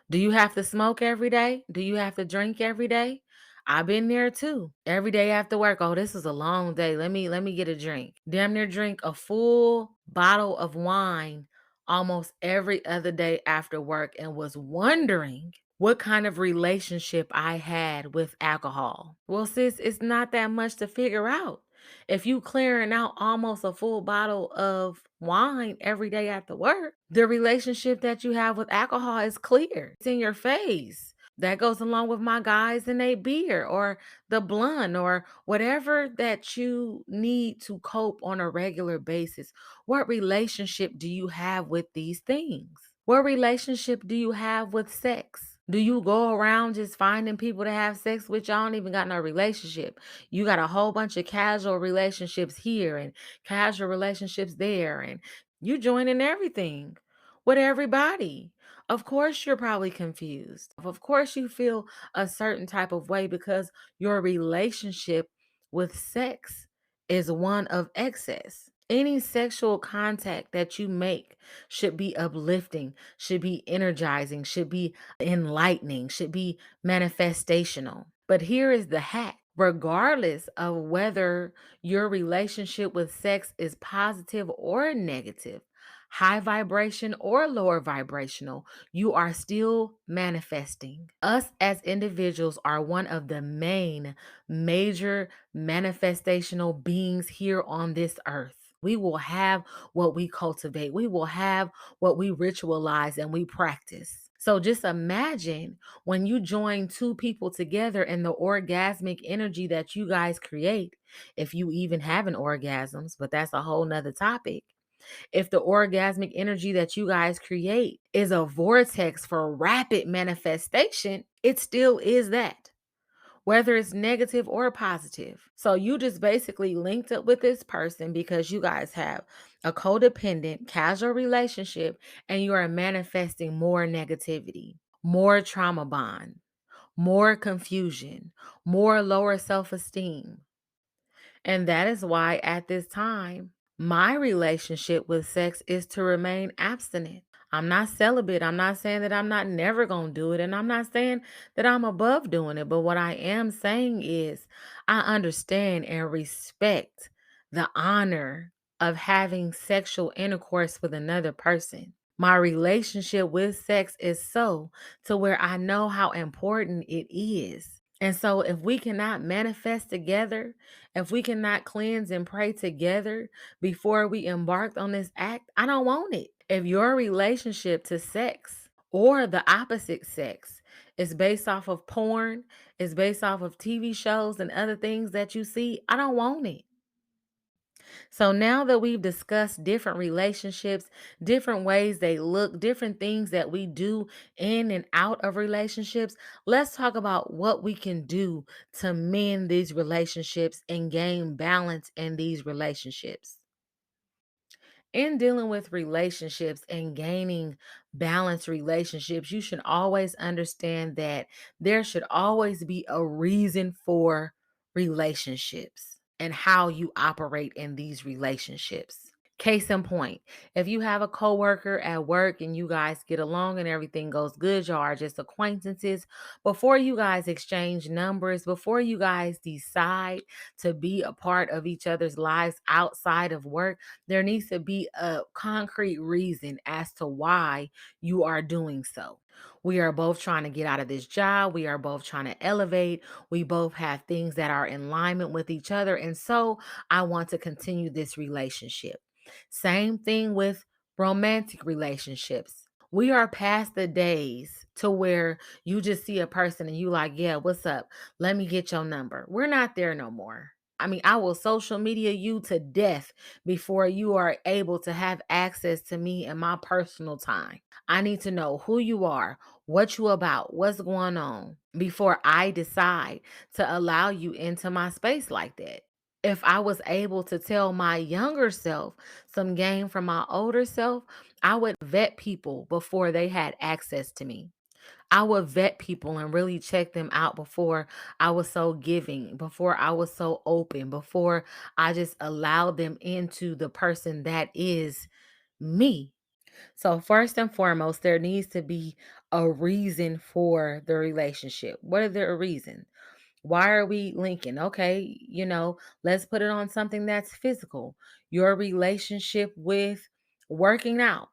Do you have to smoke every day? Do you have to drink every day? I've been there too. Every day after work, oh, this is a long day. Let me get a drink. Damn near drink a full bottle of wine almost every other day after work and was wondering what kind of relationship I had with alcohol. Well, sis, it's not that much to figure out. If you clearing out almost a full bottle of wine every day after work, the relationship that you have with alcohol is clear. It's in your face. That goes along with my guys and a beer or the blunt or whatever that you need to cope on a regular basis. What relationship do you have with these things? What relationship do you have with sex? Do you go around just finding people to have sex with? Y'all don't even got no relationship. You got a whole bunch of casual relationships here and casual relationships there, and you joining everything with everybody. Of course, you're probably confused. Of course, you feel a certain type of way because your relationship with sex is one of excess. Any sexual contact that you make should be uplifting, should be energizing, should be enlightening, should be manifestational. But here is the hack. Regardless of whether your relationship with sex is positive or negative, high vibration or lower vibrational, you are still manifesting. Us as individuals are one of the main major manifestational beings here on this earth. We will have what we cultivate. We will have what we ritualize and we practice. So just imagine when you join two people together and the orgasmic energy that you guys create, if you even having orgasms, but that's a whole nother topic. If the orgasmic energy that you guys create is a vortex for rapid manifestation, it still is that, whether it's negative or positive. So you just basically linked up with this person because you guys have a codependent, casual relationship and you are manifesting more negativity, more trauma bond, more confusion, more lower self esteem. And that is why at this time, my relationship with sex is to remain abstinent. I'm not celibate. I'm not saying that I'm not never going to do it. And I'm not saying that I'm above doing it. But what I am saying is I understand and respect the honor of having sexual intercourse with another person. My relationship with sex is so to where I know how important it is. And so, if we cannot manifest together, if we cannot cleanse and pray together before we embarked on this act, I don't want it. If your relationship to sex or the opposite sex is based off of porn, is based off of TV shows and other things that you see, I don't want it. So now that we've discussed different relationships, different ways they look, different things that we do in and out of relationships, let's talk about what we can do to mend these relationships and gain balance in these relationships. In dealing with relationships and gaining balanced relationships, you should always understand that there should always be a reason for relationships and how you operate in these relationships. Case in point, if you have a coworker at work and you guys get along and everything goes good, y'all are just acquaintances. Before you guys exchange numbers, before you guys decide to be a part of each other's lives outside of work, there needs to be a concrete reason as to why you are doing so. We are both trying to get out of this job. We are both trying to elevate. We both have things that are in alignment with each other. And so I want to continue this relationship. Same thing with romantic relationships. We are past the days to where you just see a person and you like, yeah, what's up? Let me get your number. We're not there no more. I will social media you to death before you are able to have access to me and my personal time. I need to know who you are, what you about, what's going on before I decide to allow you into my space like that. If I was able to tell my younger self some game from my older self, I would vet people before they had access to me. I would vet people and really check them out before I was so giving, before I was so open, before I just allowed them into the person that is me. So, first and foremost, there needs to be a reason for the relationship. What are the reasons? Why are we linking? Okay, let's put it on something that's physical. Your relationship with working out.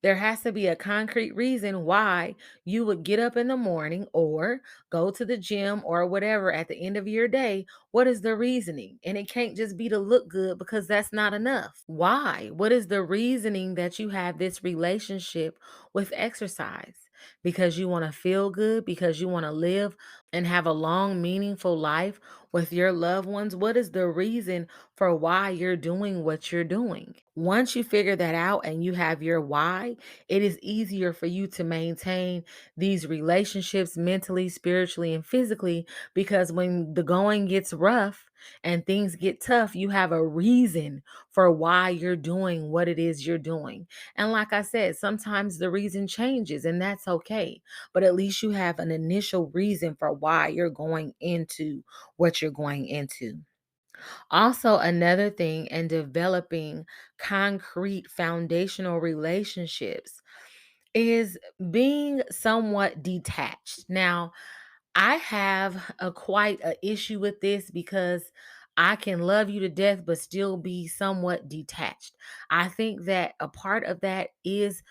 There has to be a concrete reason why you would get up in the morning or go to the gym or whatever at the end of your day. What is the reasoning? And it can't just be to look good because that's not enough. Why? What is the reasoning that you have this relationship with exercise? Because you want to feel good, because you want to live and have a long, meaningful life with your loved ones? What is the reason for why you're doing what you're doing? Once you figure that out and you have your why, it is easier for you to maintain these relationships mentally, spiritually, and physically because when the going gets rough and things get tough, you have a reason for why you're doing what it is you're doing. And like I said, sometimes the reason changes, and that's okay. But at least you have an initial reason for why you're going into what you're going into. Also, another thing in developing concrete foundational relationships is being somewhat detached. Now, I have a quite a issue with this because I can love you to death but still be somewhat detached. I think that a part of that is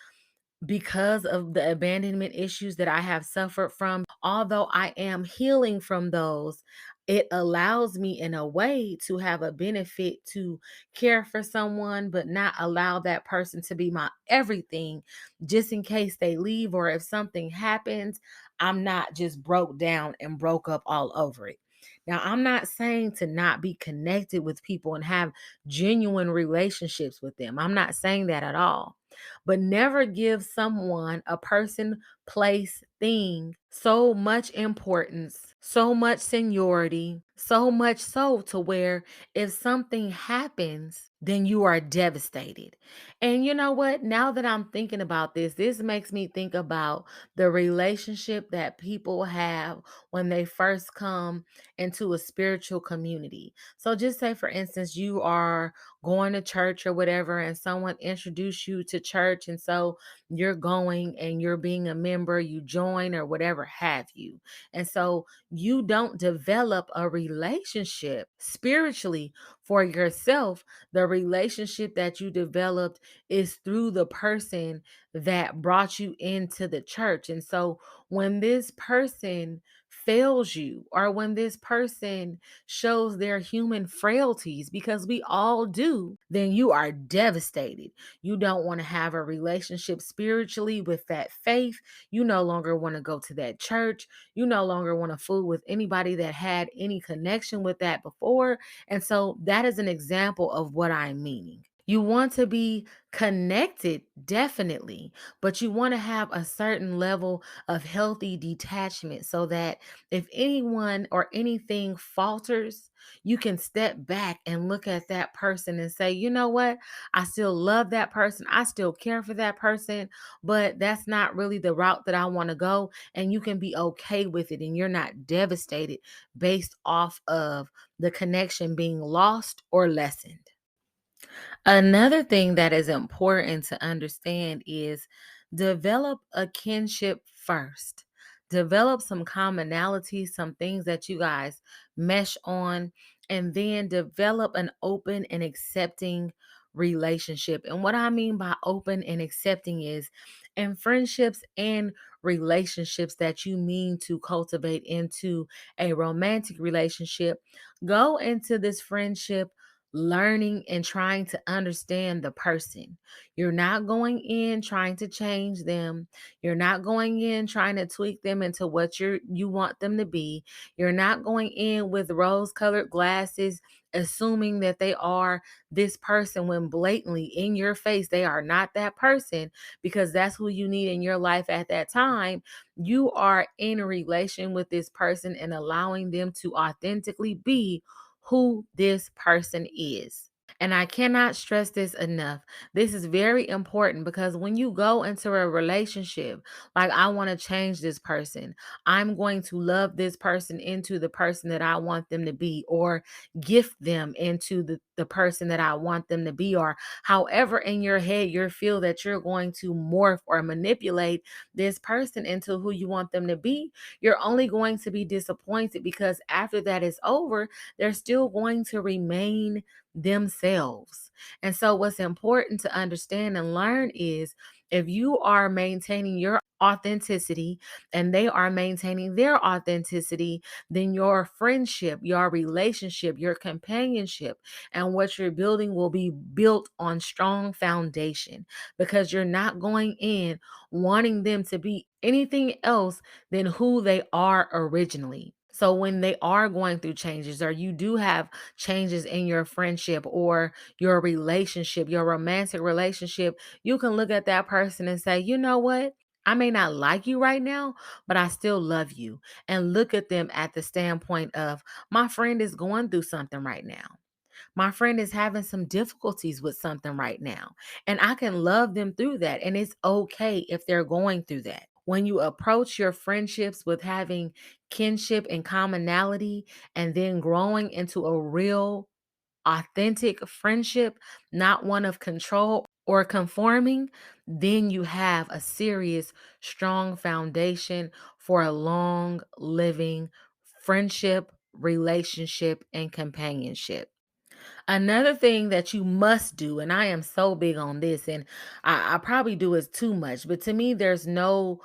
because of the abandonment issues that I have suffered from, although I am healing from those, it allows me in a way to have a benefit to care for someone, but not allow that person to be my everything just in case they leave or if something happens, I'm not just broke down and broke up all over it. Now, I'm not saying to not be connected with people and have genuine relationships with them. I'm not saying that at all, but never give someone, a person, place, thing so much importance, so much seniority, so much so to where if something happens, then you are devastated. And you know what? Now that I'm thinking about this makes me think about the relationship that people have when they first come into a spiritual community. So just say, for instance, you are going to church or whatever, and someone introduced you to church. And so you're going and you're being a member, you join or whatever have you. And so you don't develop a relationship spiritually for yourself. The relationship that you developed is through the person that brought you into the church. And so when this person fails you, or when this person shows their human frailties, because we all do, then you are devastated. You don't want to have a relationship spiritually with that faith. You no longer want to go to that church. You no longer want to fool with anybody that had any connection with that before. And so that is an example of what I'm meaning. You want to be connected, definitely, but you want to have a certain level of healthy detachment so that if anyone or anything falters, you can step back and look at that person and say, you know what? I still love that person. I still care for that person, but that's not really the route that I want to go. And you can be okay with it and you're not devastated based off of the connection being lost or lessened. Another thing that is important to understand is develop a kinship first. Develop some commonalities, some things that you guys mesh on, and then develop an open and accepting relationship. And what I mean by open and accepting is in friendships and relationships that you mean to cultivate into a romantic relationship, go into this friendship learning and trying to understand the person. You're not going in trying to change them. You're not going in trying to tweak them into what you want them to be. You're not going in with rose-colored glasses assuming that they are this person when blatantly in your face they are not that person, because that's who you need in your life at that time. You are in a relation with this person and allowing them to authentically be who this person is. And I cannot stress this enough. This is very important because when you go into a relationship, like, I want to change this person, I'm going to love this person into the person that I want them to be, or gift them into the person that I want them to be, or however in your head you feel that you're going to morph or manipulate this person into who you want them to be, you're only going to be disappointed because after that is over, they're still going to remain themselves. And so, what's important to understand and learn is if you are maintaining your authenticity and they are maintaining their authenticity, then your friendship, your relationship, your companionship, and what you're building will be built on strong foundation, because you're not going in wanting them to be anything else than who they are originally. So when they are going through changes, or you do have changes in your friendship or your relationship, your romantic relationship, you can look at that person and say, you know what? I may not like you right now, but I still love you. And look at them at the standpoint of, my friend is going through something right now. My friend is having some difficulties with something right now. And I can love them through that. And it's okay if they're going through that. When you approach your friendships with having kinship and commonality, and then growing into a real authentic friendship, not one of control or conforming, then you have a serious, strong foundation for a long living friendship, relationship, and companionship. Another thing that you must do, and I am so big on this, and I probably do it too much, but to me, there's no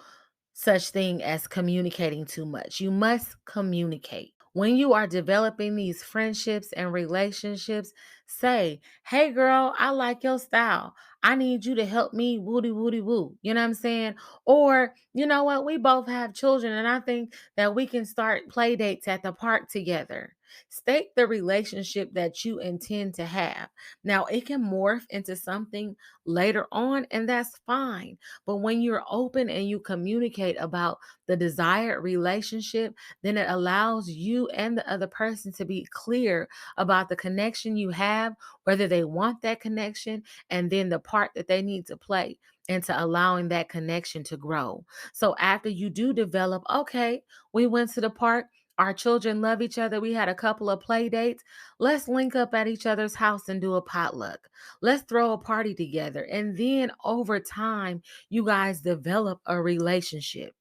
such thing as communicating too much. You must communicate. When you are developing these friendships and relationships, say, hey girl, I like your style. I need you to help me woody woody woo. You know what I'm saying? Or, you know what? We both have children and I think that we can start play dates at the park together. State the relationship that you intend to have. Now, it can morph into something later on, and that's fine. But when you're open and you communicate about the desired relationship, then it allows you and the other person to be clear about the connection you have, whether they want that connection, and then the part that they need to play into allowing that connection to grow. So after you do develop, okay, we went to the park. Our children love each other. We had a couple of play dates. Let's link up at each other's house and do a potluck. Let's throw a party together. And then over time, you guys develop a relationship.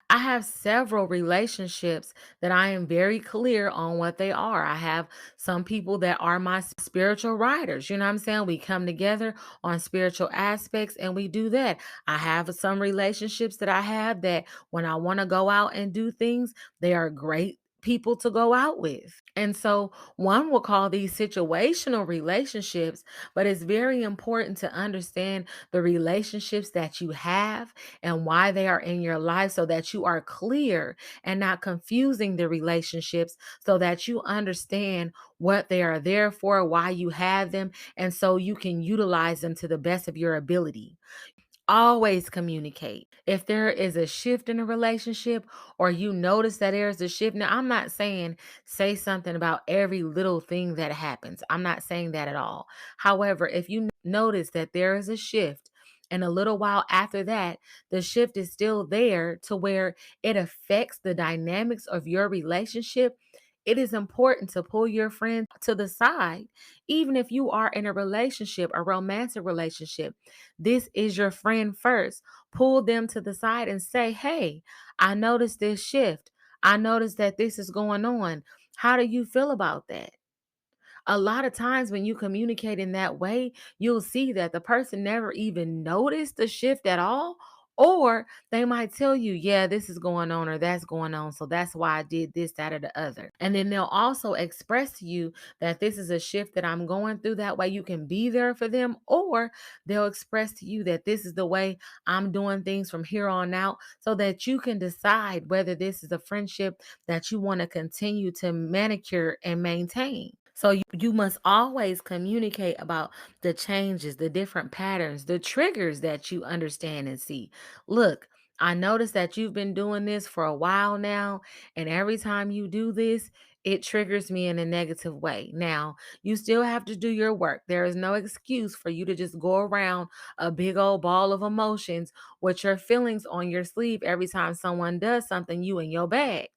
I have several relationships that I am very clear on what they are. I have some people that are my spiritual riders. You know what I'm saying? We come together on spiritual aspects and we do that. I have some relationships that I have that when I want to go out and do things, they are great people to go out with. And so one will call these situational relationships, but it's very important to understand the relationships that you have and why they are in your life, so that you are clear and not confusing the relationships, so that you understand what they are there for, why you have them, and so you can utilize them to the best of your ability. Always communicate. If there is a shift in a relationship, or you notice that there's a shift, now I'm not saying say something about every little thing that happens. I'm not saying that at all. However, if you notice that there is a shift, and a little while after that, the shift is still there to where it affects the dynamics of your relationship, it is important to pull your friend to the side. Even if you are in a relationship, a romantic relationship, this is your friend first. Pull them to the side and say, hey, I noticed this shift. I noticed that this is going on. How do you feel about that? A lot of times when you communicate in that way, you'll see that the person never even noticed the shift at all, Or they might tell you, yeah, this is going on or that's going on. So that's why I did this, that, or the other. And then they'll also express to you that this is a shift that I'm going through. That way you can be there for them. Or they'll express to you that this is the way I'm doing things from here on out so that you can decide whether this is a friendship that you want to continue to manicure and maintain. So you must always communicate about the changes, the different patterns, the triggers that you understand and see. Look, I noticed that you've been doing this for a while now, and every time you do this, it triggers me in a negative way. Now, you still have to do your work. There is no excuse for you to just go around a big old ball of emotions with your feelings on your sleeve every time someone does something you in your bag.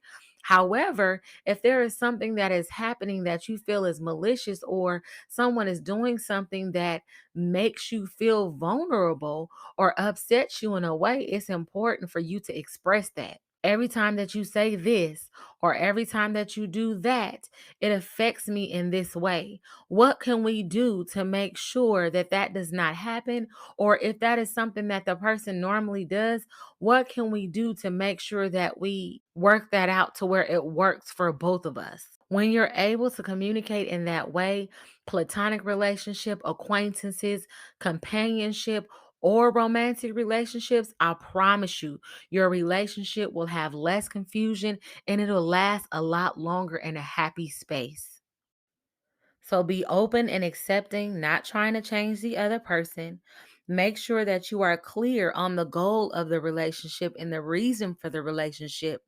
However, if there is something that is happening that you feel is malicious or someone is doing something that makes you feel vulnerable or upsets you in a way, it's important for you to express that. Every time that you say this or every time that you do that, it affects me in this way. What can we do to make sure that that does not happen? Or if that is something that the person normally does, what can we do to make sure that we work that out to where it works for both of us? When you're able to communicate in that way, platonic relationship, acquaintances, companionship, or romantic relationships, I promise you, your relationship will have less confusion and it'll last a lot longer in a happy space. So be open and accepting, not trying to change the other person. Make sure that you are clear on the goal of the relationship and the reason for the relationship.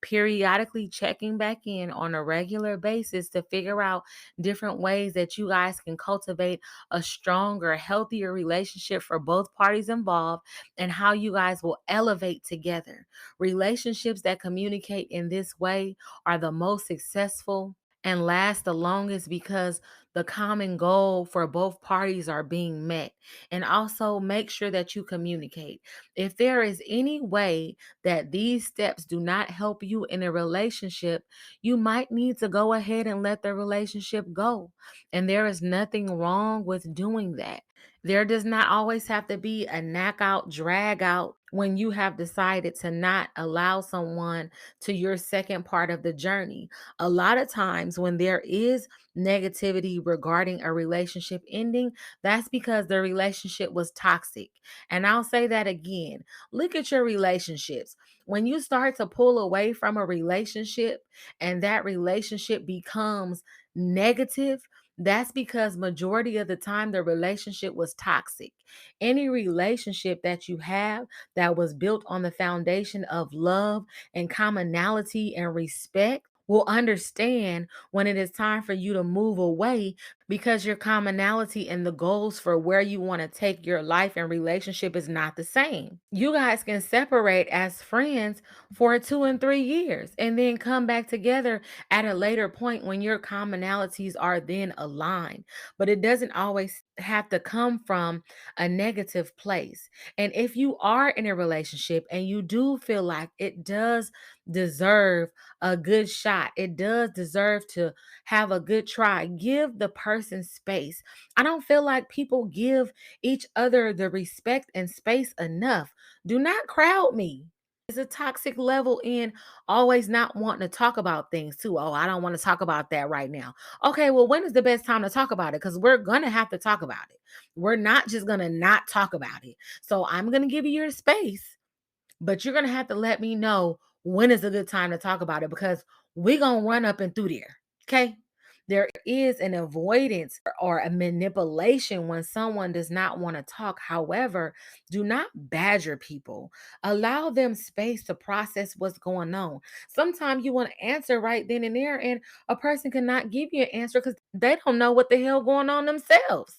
Periodically checking back in on a regular basis to figure out different ways that you guys can cultivate a stronger, healthier relationship for both parties involved and how you guys will elevate together. Relationships that communicate in this way are the most successful and last the longest because the common goal for both parties are being met. And also make sure that you communicate. If there is any way that these steps do not help you in a relationship, you might need to go ahead and let the relationship go. And there is nothing wrong with doing that. There does not always have to be a knockout, drag out when you have decided to not allow someone to your second part of the journey. A lot of times, when there is negativity regarding a relationship ending, that's because the relationship was toxic. And I'll say that again. Look at your relationships. When you start to pull away from a relationship and that relationship becomes negative, that's because majority of the time the relationship was toxic. Any relationship that you have that was built on the foundation of love and commonality and respect will understand when it is time for you to move away because your commonality and the goals for where you want to take your life and relationship is not the same. You guys can separate as friends for 2 and 3 years and then come back together at a later point when your commonalities are then aligned. But it doesn't always have to come from a negative place. And if you are in a relationship and you do feel like it does deserve a good shot, it does deserve to have a good try, give the person space. I don't feel like people give each other the respect and space enough. Do not crowd me. It's a toxic level in always not wanting to talk about things too. Oh, I don't want to talk about that right now. Okay, well, when is the best time to talk about it? Because we're going to have to talk about it. We're not just going to not talk about it. So I'm going to give you your space, but you're going to have to let me know when is a good time to talk about it because we're going to run up and through there. Okay. There is an avoidance or a manipulation when someone does not want to talk. However, do not badger people. Allow them space to process what's going on. Sometimes you want to answer right then and there, and a person cannot give you an answer because they don't know what the hell going on themselves.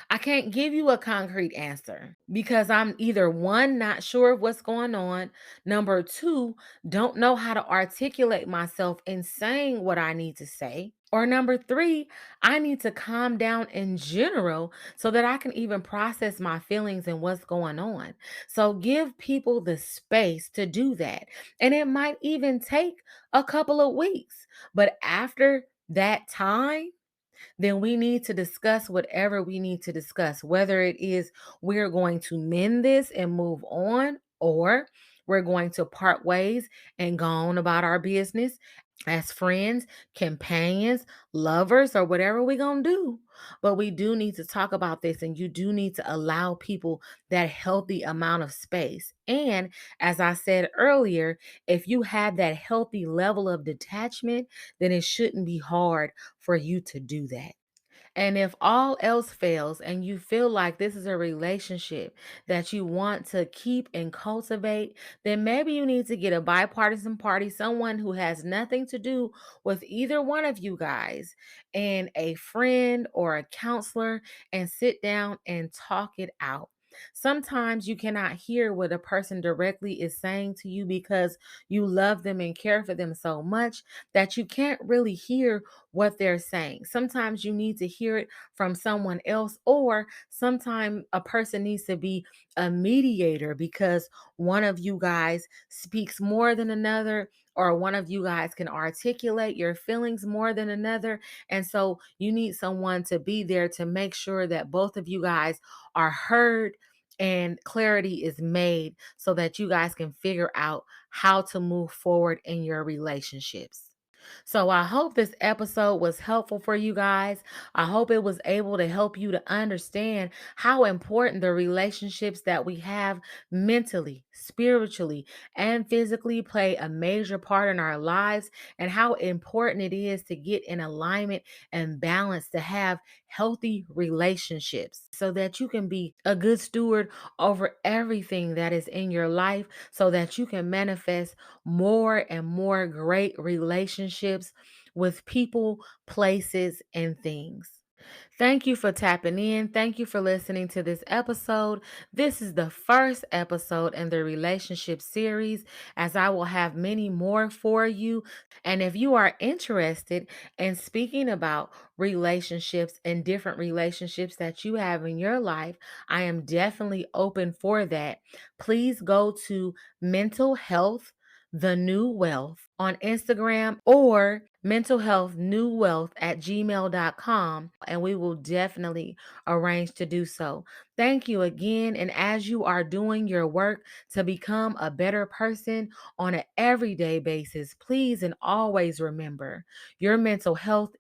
I can't give you a concrete answer because I'm either one, not sure of what's going on, number two, don't know how to articulate myself in saying what I need to say, or number three, I need to calm down in general so that I can even process my feelings and what's going on. So give people the space to do that. And it might even take a couple of weeks, but after that time, then we need to discuss whatever we need to discuss, whether it is we're going to mend this and move on, or we're going to part ways and go on about our business as friends, companions, lovers, or whatever we're going to do. But we do need to talk about this, and you do need to allow people that healthy amount of space. And as I said earlier, if you have that healthy level of detachment, then it shouldn't be hard for you to do that. And if all else fails and you feel like this is a relationship that you want to keep and cultivate, then maybe you need to get a bipartisan party, someone who has nothing to do with either one of you guys, and a friend or a counselor, and sit down and talk it out. Sometimes you cannot hear what a person directly is saying to you because you love them and care for them so much that you can't really hear what they're saying. Sometimes you need to hear it from someone else, or sometimes a person needs to be a mediator because one of you guys speaks more than another, or one of you guys can articulate your feelings more than another. And so you need someone to be there to make sure that both of you guys are heard and clarity is made so that you guys can figure out how to move forward in your relationships. So I hope this episode was helpful for you guys. I hope it was able to help you to understand how important the relationships that we have mentally, spiritually, and physically play a major part in our lives, and how important it is to get in alignment and balance to have healthy relationships so that you can be a good steward over everything that is in your life so that you can manifest more and more great relationships with people, places, and things. Thank you for tapping in. Thank you for listening to this episode. This is the first episode in the relationship series, as I will have many more for you. And if you are interested in speaking about relationships and different relationships that you have in your life, I am definitely open for that. Please go to Mental Health The New Wealth on Instagram, or mentalhealthnewwealth@gmail.com, and we will definitely arrange to do so. Thank you again. And as you are doing your work to become a better person on an everyday basis, please and always remember your mental health